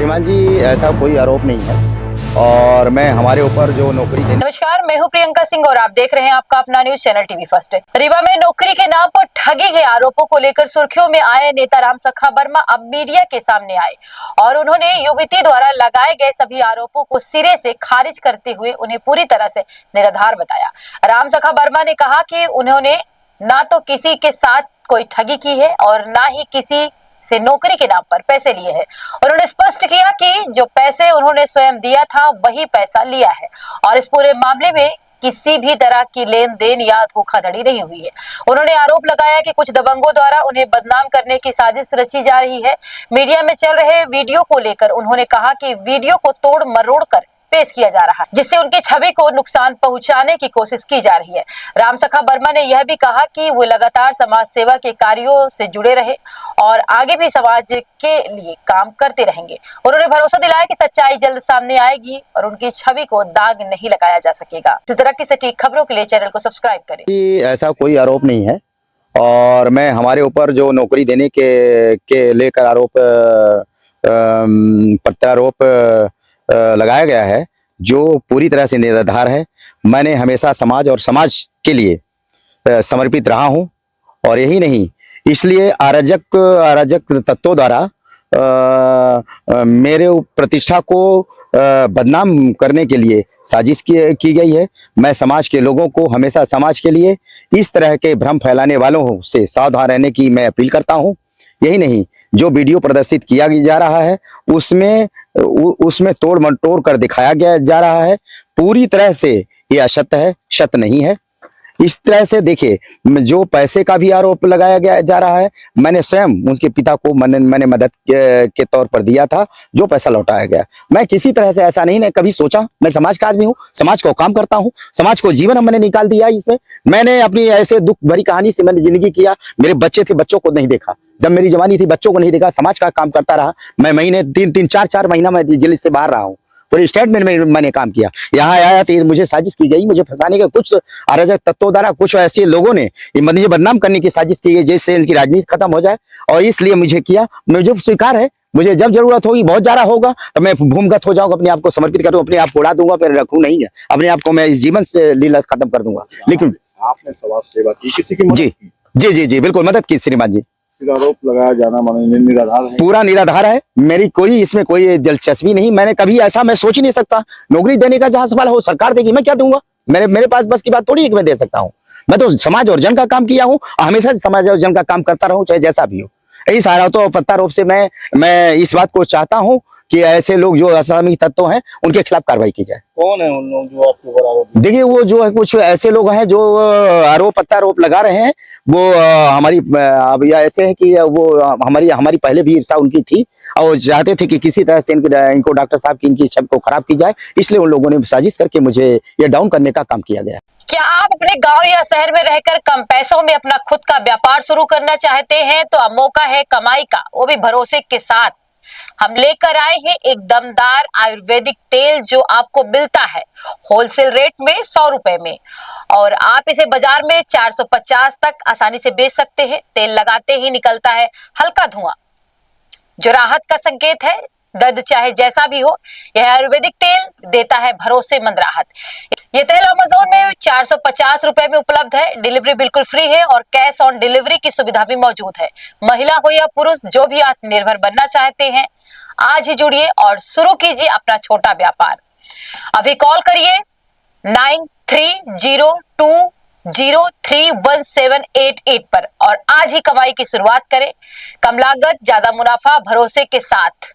श्रीमान जी, ऐसा कोई आरोप नहीं है और मैं हमारे ऊपर जो नौकरी देने। नमस्कार, मैं हूं प्रियंका सिंह और आप देख रहे हैं आपका अपना news channel TV first. Rewa में नौकरी के नाम पर ठगी के आरोपों को लेकर सुर्खियों में आए नेता रामसखा वर्मा अब मीडिया के सामने आए और उन्होंने युवती द्वारा लगाए गए सभी आरोपों को सिरे से खारिज करते हुए उन्हें पूरी तरह से निराधार बताया। रामसखा वर्मा ने कहा कि उन्होंने ना तो किसी के साथ कोई ठगी की है और ना ही किसी से नौकरी के नाम पर पैसे लिए हैं। उन्होंने स्पष्ट किया कि जो पैसे उन्होंने स्वयं दिया था वही पैसा लिया है और इस पूरे मामले में किसी भी तरह की लेन देन या धोखाधड़ी नहीं हुई है। उन्होंने आरोप लगाया कि कुछ दबंगों द्वारा उन्हें बदनाम करने की साजिश रची जा रही है। मीडिया में चल रहे वीडियो को लेकर उन्होंने कहा कि वीडियो को तोड़ मरोड़ कर पेश किया जा रहा है, जिससे उनकी छवि को नुकसान पहुंचाने की कोशिश की जा रही है। रामसखा वर्मा ने यह भी कहा कि वो लगातार समाज सेवा के कार्यों से जुड़े रहे और आगे भी समाज के लिए काम करते रहेंगे। उन्होंने भरोसा दिलाया कि सच्चाई जल्द सामने आएगी और उनकी छवि को दाग नहीं लगाया जा सकेगा। इस तरह की सटीक खबरों के लिए चैनल को सब्सक्राइब करें। ऐसा कोई आरोप नहीं है और मैं हमारे ऊपर जो नौकरी देने के लेकर आरोप प्रत्यारोप लगाया गया है, जो पूरी तरह से निराधार है। मैंने हमेशा समाज और समाज के लिए समर्पित रहा हूं और यही नहीं, इसलिए अराजक तत्वों द्वारा मेरे प्रतिष्ठा को बदनाम करने के लिए साजिश की गई है। मैं समाज के लोगों को हमेशा समाज के लिए इस तरह के भ्रम फैलाने वालों से सावधान रहने की मैं अपील करता हूं। यही नहीं, जो वीडियो प्रदर्शित किया जा रहा है उसमें तोड़ मटोड़ कर दिखाया जा रहा है। पूरी तरह से ये असत्य है, सत्य नहीं है। इस तरह से देखिए, जो पैसे का भी आरोप लगाया जा रहा है, मैंने स्वयं उसके पिता को मैंने मदद के तौर पर दिया था, जो पैसा लौटाया गया। मैं किसी तरह से ऐसा नहीं कभी सोचा। मैं समाज का आदमी हूँ, समाज को काम करता हूँ, समाज को जीवन मैंने निकाल दिया। इसमें मैंने अपनी ऐसे दुख भरी कहानी से मैंने जिंदगी किया। मेरे बच्चे थे, बच्चों को नहीं देखा। जब मेरी जवानी थी, बच्चों को नहीं देखा। समाज का काम करता रहा। मैं महीने 3-3, 4-4 महीना मैं जेल से बाहर रहा हूँ। पूरे स्टेट में मैंने काम किया। यहाँ आया तो मुझे साजिश की गई, मुझे फंसाने का कुछ अराजक तत्वों द्वारा, कुछ ऐसे लोगों ने मुझे बदनाम करने की साजिश की गई, जिससे इनकी राजनीति खत्म हो जाए। और इसलिए मुझे किया, मुझे स्वीकार है। मुझे जब जरूरत होगी, बहुत ज्यादा होगा, तो मैं भूमिगत हो जाऊंगा, अपने आप को समर्पित करूँ, अपने आप को उड़ा दूंगा, फिर रखूँ नहीं है। अपने आप को मैं इस जीवन से लीला खत्म कर दूंगा। लेकिन आपने समाज सेवा की, किसी की जी जी जी जी बिल्कुल मदद की श्रीमान जी। आरोप लगाया जाना माननीय निराधार है, पूरा निराधार है। मेरी इसमें कोई दिलचस्पी नहीं। मैंने कभी ऐसा मैं सोच ही नहीं सकता। नौकरी देने का जहां सवाल हो, सरकार देगी, मैं क्या दूंगा? मेरे पास बस की बात थोड़ी है कि मैं दे सकता हूं। मैं तो समाज और जन का काम किया हूं, हमेशा समाज और जन का काम करता रहूं, चाहे जैसा भी हो। इस आरोप प्रत्यारोप से मैं इस बात को चाहता हूं कि ऐसे लोग जो असामाजिक तत्व हैं, उनके खिलाफ कार्रवाई की जाए। कौन है उन लोग जो आपके ऊपर आरोप? देखिए, वो जो है, कुछ ऐसे लोग हैं जो आरोप प्रत्यारोप लगा रहे हैं। वो हमारी अब यह ऐसे है कि वो हमारी पहले भी ईर्ष्या उनकी थी और वो चाहते थे कि किसी तरह से इनको डॉक्टर साहब की इनकी छवि को खराब की जाए। इसलिए उन लोगों ने साजिश करके मुझे ये डाउन करने का काम किया गया। क्या आप अपने गांव या शहर में रहकर कम पैसों में अपना खुद का व्यापार शुरू करना चाहते हैं? तो अब मौका है कमाई का, वो भी भरोसे के साथ। हम लेकर आए हैं एक दमदार आयुर्वेदिक तेल जो आपको मिलता है होलसेल रेट में 100 रुपए में और आप इसे बाजार में 450 तक आसानी से बेच सकते हैं। तेल लगाते ही निकलता है हल्का धुआं, जो राहत का संकेत है। दर्द चाहे जैसा भी हो, यह आयुर्वेदिक तेल देता है भरोसेमंद राहत। ये तेल अमेज़न में 450 रुपए में उपलब्ध है। डिलीवरी बिल्कुल फ्री है और कैश ऑन डिलीवरी की सुविधा भी मौजूद है। महिला हो या पुरुष, जो भी आत्मनिर्भर बनना चाहते हैं, आज ही जुड़िए और शुरू कीजिए अपना छोटा व्यापार। अभी कॉल करिए 9302031788 पर और आज ही कमाई की शुरुआत करें। कम लागत, ज्यादा मुनाफा, भरोसे के साथ।